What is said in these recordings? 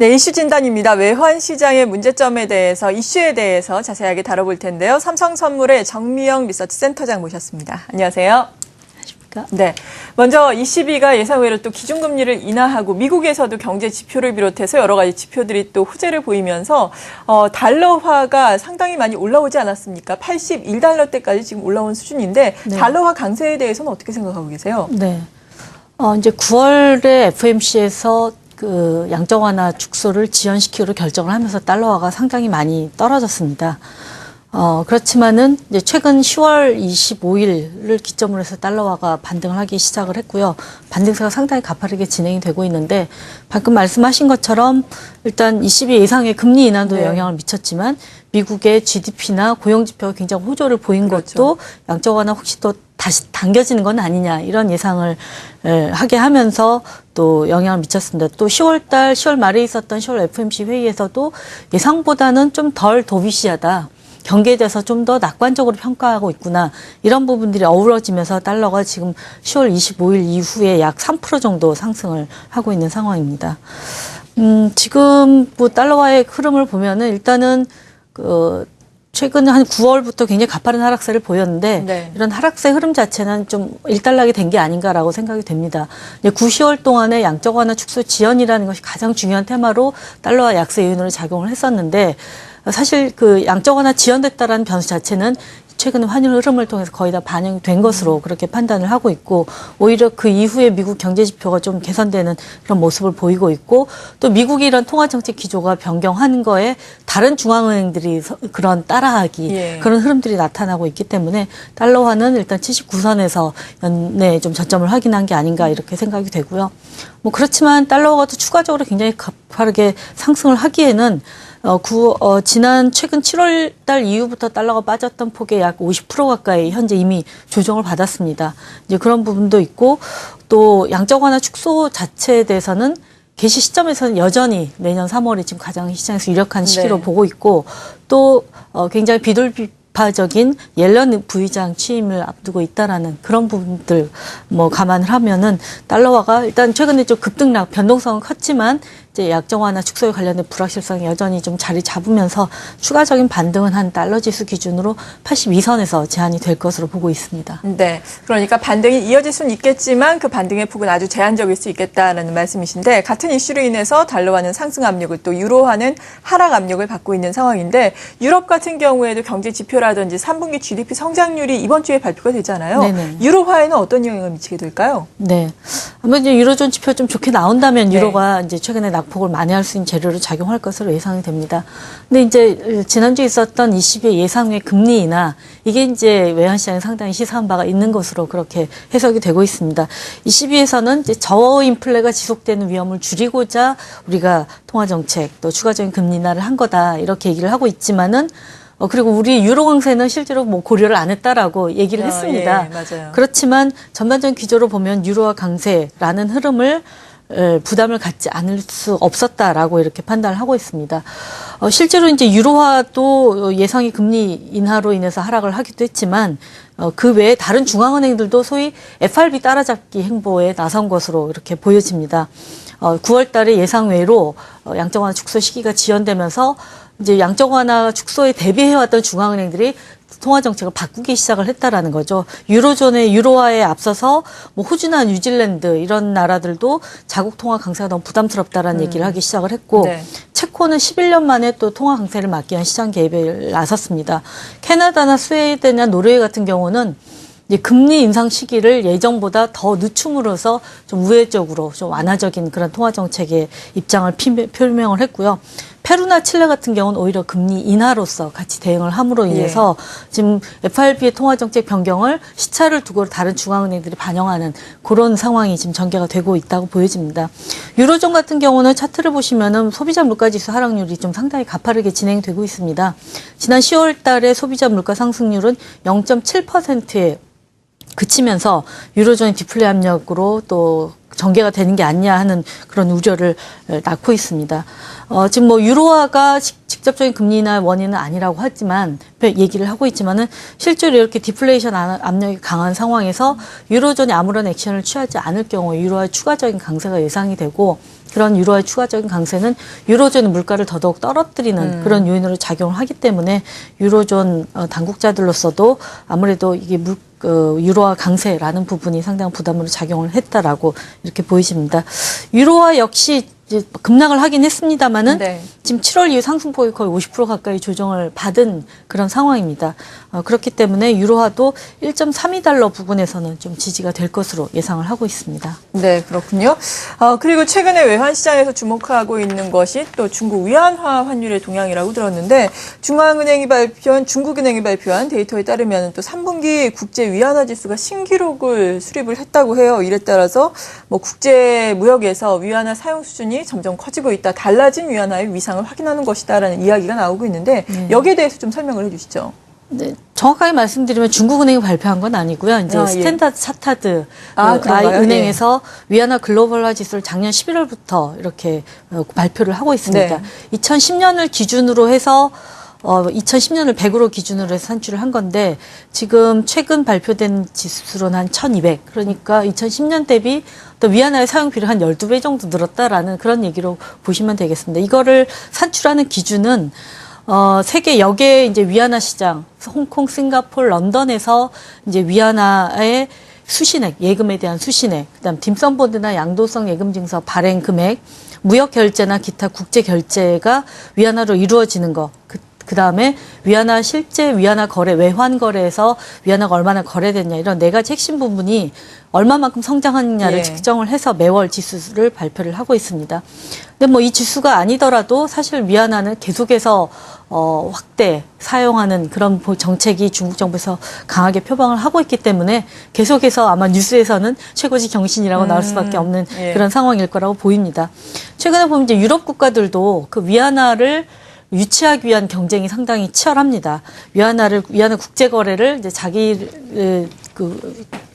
네, 이슈 진단입니다. 외환 시장의 문제점에 대해서, 이슈에 대해서 자세하게 다뤄볼 텐데요. 삼성선물의 정미영 리서치 센터장 모셨습니다. 안녕하세요. 안녕하십니까? 네, 먼저 ECB가 예상외로 또 기준금리를 인하하고 미국에서도 경제 지표를 비롯해서 여러 가지 지표들이 또 호재를 보이면서 달러화가 상당히 많이 올라오지 않았습니까? 81달러대까지 지금 올라온 수준인데 네. 달러화 강세에 대해서는 어떻게 생각하고 계세요? 네. 이제 9월에 FOMC에서 그 양적 완화 축소를 지연시키기로 결정을 하면서 달러화가 상당히 많이 떨어졌습니다. 그렇지만은 이제 최근 10월 25일을 기점으로 해서 달러화가 반등을 하기 시작을 했고요. 반등세가 상당히 가파르게 진행이 되고 있는데 방금 말씀하신 것처럼 일단 ECB 예상의 금리 인하도 네. 영향을 미쳤지만 미국의 GDP나 고용 지표가 굉장히 호조를 보인 그렇죠. 것도 양적 완화 혹시 또 다시 당겨지는 건 아니냐 이런 예상을 하게 하면서 또 영향을 미쳤습니다. 또 10월 말에 있었던 10월 FOMC 회의에서도 예상보다는 좀 덜 도비시하다. 경기에 대해서 좀 더 낙관적으로 평가하고 있구나. 이런 부분들이 어우러지면서 달러가 지금 10월 25일 이후에 약 3% 정도 상승을 하고 있는 상황입니다. 지금 뭐 달러화의 흐름을 보면은 일단은 최근 한 9월부터 굉장히 가파른 하락세를 보였는데 네. 이런 하락세 흐름 자체는 좀 일단락이 된 게 아닌가라고 생각이 됩니다. 9, 10월 동안에 양적 완화 축소 지연이라는 것이 가장 중요한 테마로 달러화 약세 요인으로 작용을 했었는데 사실 그 양적 완화 지연됐다라는 변수 자체는 최근 환율 흐름을 통해서 거의 다 반영이 된 것으로 그렇게 판단을 하고 있고 오히려 그 이후에 미국 경제 지표가 좀 개선되는 그런 모습을 보이고 있고 또 미국이 이런 통화정책 기조가 변경하는 거에 다른 중앙은행들이 그런 따라하기 그런 흐름들이 나타나고 있기 때문에 달러화는 일단 79선에서 연내 좀 저점을 확인한 게 아닌가 이렇게 생각이 되고요. 뭐 그렇지만 달러화가 또 추가적으로 굉장히 가파르게 상승을 하기에는 지난 최근 7월 달 이후부터 달러가 빠졌던 폭의 약 50% 가까이 현재 이미 조정을 받았습니다. 이제 그런 부분도 있고 또 양적 완화 축소 자체에 대해서는 개시 시점에서는 여전히 내년 3월이 지금 가장 시장에서 유력한 시기로 보고 있고 또 굉장히 비둘기파적인 옐런 부의장 취임을 앞두고 있다라는 그런 부분들 뭐 감안을 하면은 달러화가 일단 최근에 좀 급등락 변동성은 컸지만 이제 양적 완화 축소에 관련된 불확실성이 여전히 좀 자리 잡으면서 추가적인 반등은 한 달러 지수 기준으로 82선에서 제한이 될 것으로 보고 있습니다. 네. 그러니까 반등이 이어질 수는 있겠지만 그 반등의 폭은 아주 제한적일 수 있겠다라는 말씀이신데 같은 이슈로 인해서 달러화는 상승 압력을 또 유로화는 하락 압력을 받고 있는 상황인데 유럽 같은 경우에도 경제 지표라든지 3분기 GDP 성장률이 이번 주에 발표가 되잖아요. 네네. 유로화에는 어떤 영향을 미치게 될까요? 네. 아마 이제 유로존 지표 좀 좋게 나온다면 유로가 이제 최근에 낙폭을 만회할 수 있는 재료로 작용할 것으로 예상이 됩니다. 근데 이제 지난주에 있었던 ECB의 예상외 금리 인하 이게 이제 외환시장에 상당히 시사한 바가 있는 것으로 그렇게 해석이 되고 있습니다. ECB에서는 이제 저인플레가 지속되는 위험을 줄이고자 우리가 통화정책 또 추가적인 금리 인하를 한 거다 이렇게 얘기를 하고 있지만은 그리고 우리 유로 강세는 실제로 뭐 고려를 안 했다라고 얘기를 했습니다. 예, 맞아요. 그렇지만 전반적인 기조로 보면 유로화 강세라는 흐름을 부담을 갖지 않을 수 없었다라고 이렇게 판단을 하고 있습니다. 실제로 이제 유로화도 예상이 금리 인하로 인해서 하락을 하기도 했지만 그 외에 다른 중앙은행들도 소위 FRB 따라잡기 행보에 나선 것으로 이렇게 보여집니다. 9월 달에 예상외로 양적 완화 축소 시기가 지연되면서 이제 양적 완화 축소에 대비해왔던 중앙은행들이 통화 정책을 바꾸기 시작을 했다라는 거죠. 유로존의 유로화에 앞서서 뭐 호주나 뉴질랜드 이런 나라들도 자국 통화 강세가 너무 부담스럽다라는 얘기를 하기 시작을 했고 체코는 11년 만에 또 통화 강세를 막기 위한 시장 개입에 나섰습니다. 캐나다나 스웨덴이나 노르웨이 같은 경우는 이제 금리 인상 시기를 예정보다 더 늦춤으로써 좀 우회적으로 좀 완화적인 그런 통화 정책의 입장을 표명을 했고요. 페루나 칠레 같은 경우는 오히려 금리 인하로서 같이 대응을 함으로 인해서 지금 FRB의 통화정책 변경을 시차를 두고 다른 중앙은행들이 반영하는 그런 상황이 지금 전개가 되고 있다고 보여집니다. 유로존 같은 경우는 차트를 보시면은 소비자 물가지수 하락률이 좀 상당히 가파르게 진행되고 있습니다. 지난 10월 달에 소비자 물가 상승률은 0.7%에 그치면서 유로존의 디플레 압력으로 또 전개가 되는 게 아니냐 하는 그런 우려를 낳고 있습니다. 지금 뭐 유로화가 직접적인 금리 인하 원인은 아니라고 하지만 얘기를 하고 있지만은 실제로 이렇게 디플레이션 압력이 강한 상황에서 유로존이 아무런 액션을 취하지 않을 경우 유로화의 추가적인 강세가 예상이 되고 그런 유로화의 추가적인 강세는 유로존 물가를 더더욱 떨어뜨리는 그런 요인으로 작용을 하기 때문에 유로존 당국자들로서도 아무래도 이게 유로화 강세라는 부분이 상당한 부담으로 작용을 했다라고 이렇게 보여집니다. 유로화 역시 이제 급락을 하긴 했습니다만은 네. 지금 7월 이후 상승폭이 거의 50% 가까이 조정을 받은 그런 상황입니다. 그렇기 때문에 유로화도 1.32달러 부근에서는 좀 지지가 될 것으로 예상을 하고 있습니다. 네, 그렇군요. 그리고 최근에 외환 시장에서 주목하고 있는 것이 또 중국 위안화 환율의 동향이라고 들었는데 중국은행이 발표한 데이터에 따르면 또 3분기 국제 위안화 지수가 신기록을 수립을 했다고 해요. 이에 따라서 뭐 국제 무역에서 위안화 사용 수준이 점점 커지고 있다. 달라진 위안화의 위상을 확인하는 것이다라는 이야기가 나오고 있는데 여기에 대해서 좀 설명을 해주시죠. 네, 정확하게 말씀드리면 중국은행이 발표한 건 아니고요. 이제 스탠다드 차타드 은행에서 위안화 글로벌화 지수를 작년 11월부터 이렇게 발표를 하고 있습니다. 네. 2010년을 기준으로 해서 2010년을 100으로 기준으로 해서 산출을 한 건데 지금 최근 발표된 지수로는 한 1200. 그러니까 2010년 대비 또 위안화의 사용비를 한 12배 정도 늘었다라는 그런 얘기로 보시면 되겠습니다. 이거를 산출하는 기준은 세계 여계 이제 위안화 시장, 홍콩, 싱가포르, 런던에서 이제 위안화의 수신액, 예금에 대한 수신액, 그다음 딤섬본드나 양도성 예금 증서 발행 금액, 무역 결제나 기타 국제 결제가 위안화로 이루어지는 거. 그다음에 위안화 실제 위안화 거래, 외환 거래에서 위안화가 얼마나 거래됐냐 이런 네 가지 핵심 부분이 얼마만큼 성장하느냐를 측정을 해서 매월 지수를 발표를 하고 있습니다. 근데 뭐 이 지수가 아니더라도 사실 위안화는 계속해서 확대 사용하는 그런 정책이 중국 정부에서 강하게 표방을 하고 있기 때문에 계속해서 아마 뉴스에서는 최고지 경신이라고 나올 수밖에 없는 그런 상황일 거라고 보입니다. 최근에 보면 이제 유럽 국가들도 그 위안화를 유치하기 위한 경쟁이 상당히 치열합니다. 위안화 국제 거래를 이제 자기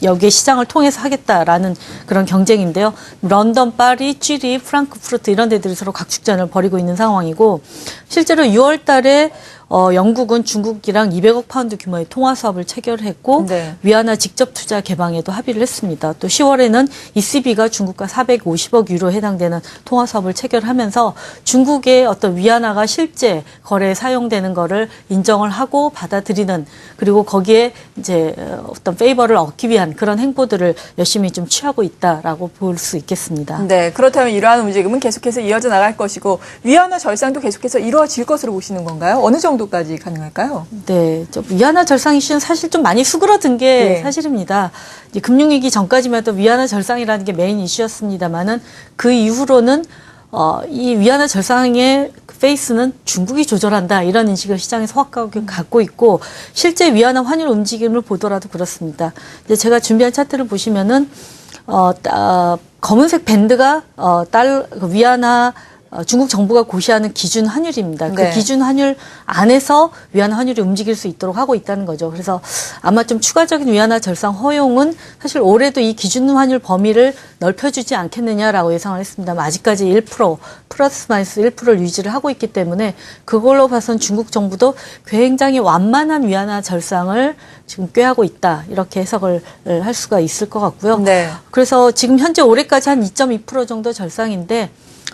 여기에 시장을 통해서 하겠다라는 그런 경쟁인데요. 런던, 파리, 쥐리, 프랑크푸르트 이런 데들이 서로 각축전을 벌이고 있는 상황이고 실제로 6월 달에 영국은 중국이랑 200억 파운드 규모의 통화 사업을 체결했고 위안화 직접 투자 개방에도 합의를 했습니다. 또 10월에는 ECB가 중국과 450억 유로 해당되는 통화 사업을 체결하면서 중국의 어떤 위안화가 실제 거래에 사용되는 거를 인정을 하고 받아들이는 그리고 거기에 이제 어떤 페이버를 얻기 위한 그런 행보들을 열심히 좀 취하고 있다라고 볼 수 있겠습니다. 네, 그렇다면 이러한 움직임은 계속해서 이어져 나갈 것이고 위안화 절상도 계속해서 이루어질 것으로 보시는 건가요? 어느 정도까지 가능할까요? 네, 위안화 절상 이슈는 사실 좀 많이 수그러든 게 사실입니다. 이제 금융위기 전까지만 해도 위안화 절상이라는 게 메인 이슈였습니다만은 그 이후로는 이 위안화 절상의 페이스는 중국이 조절한다 이런 인식을 시장에서 확고하게 갖고 있고 실제 위안화 환율 움직임을 보더라도 그렇습니다. 이제 제가 준비한 차트를 보시면은 검은색 밴드가 위안화 중국 정부가 고시하는 기준 환율입니다. 그 기준 환율 안에서 위안화 환율이 움직일 수 있도록 하고 있다는 거죠. 그래서 아마 좀 추가적인 위안화 절상 허용은 사실 올해도 이 기준 환율 범위를 넓혀주지 않겠느냐라고 예상을 했습니다만 아직까지 1% 플러스 마이너스 1%를 유지를 하고 있기 때문에 그걸로 봐선 중국 정부도 굉장히 완만한 위안화 절상을 지금 꾀하고 있다. 이렇게 해석을 할 수가 있을 것 같고요. 그래서 지금 현재 올해까지 한 2.2% 정도 절상인데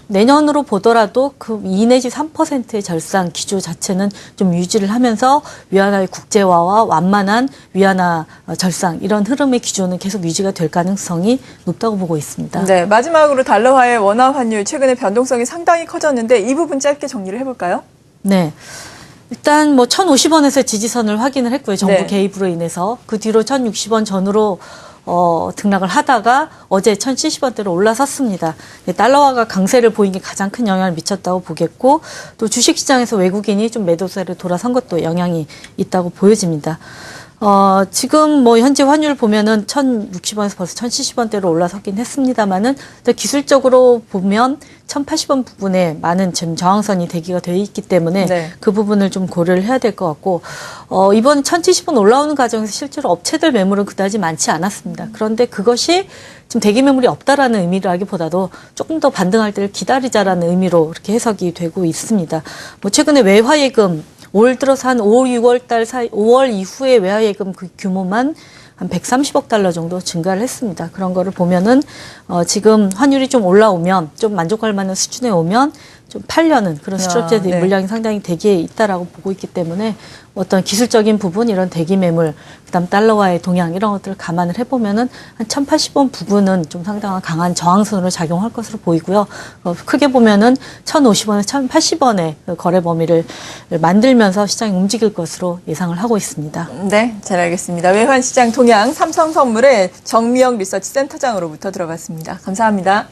내년으로 보더라도 그 2 내지 3%의 절상 기조 자체는 좀 유지를 하면서 위안화의 국제화와 완만한 위안화 절상 이런 흐름의 기조는 계속 유지가 될 가능성이 높다고 보고 있습니다. 네, 마지막으로 달러화의 원화 환율 최근에 변동성이 상당히 커졌는데 이 부분 짧게 정리를 해볼까요? 네. 일단 뭐 1,050원에서 지지선을 확인을 했고요. 정부 개입으로 인해서 그 뒤로 1,060원 전후로 등락을 하다가 어제 1,070원대로 올라섰습니다. 달러화가 강세를 보인 게 가장 큰 영향을 미쳤다고 보겠고 또 주식시장에서 외국인이 좀 매도세를 돌아선 것도 영향이 있다고 보여집니다. 지금 뭐 현재 환율 보면은 1,060원에서 벌써 1,070원대로 올라섰긴 했습니다만은 기술적으로 보면 1,080원 부분에 많은 지금 저항선이 대기가 되어 있기 때문에 그 부분을 좀 고려를 해야 될 것 같고 이번 1,070원 올라오는 과정에서 실제로 업체들 매물은 그다지 많지 않았습니다. 그런데 그것이 지금 대기 매물이 없다라는 의미라기보다도 조금 더 반등할 때를 기다리자라는 의미로 이렇게 해석이 되고 있습니다. 뭐 최근에 외화예금 올 들어서 한 5, 6월 달 사이, 5월 이후에 외화예금 그 규모만 한 130억 달러 정도 증가를 했습니다. 그런 거를 보면은 지금 환율이 좀 올라오면 좀 만족할 만한 수준에 오면 좀 팔려는 그런 수출업체 네. 물량이 상당히 대기에 있다라고 보고 있기 때문에 어떤 기술적인 부분 이런 대기 매물 그다음 달러와의 동향 이런 것들을 감안을 해보면은 한 1,080원 부근은 좀 상당한 강한 저항선으로 작용할 것으로 보이고요. 크게 보면은 1,050원에서 1,080원의 거래 범위를 만들면서 시장이 움직일 것으로 예상을 하고 있습니다. 네, 잘 알겠습니다. 외환시장 동향 삼성선물의 정미영 리서치 센터장으로부터 들어봤습니다. 감사합니다.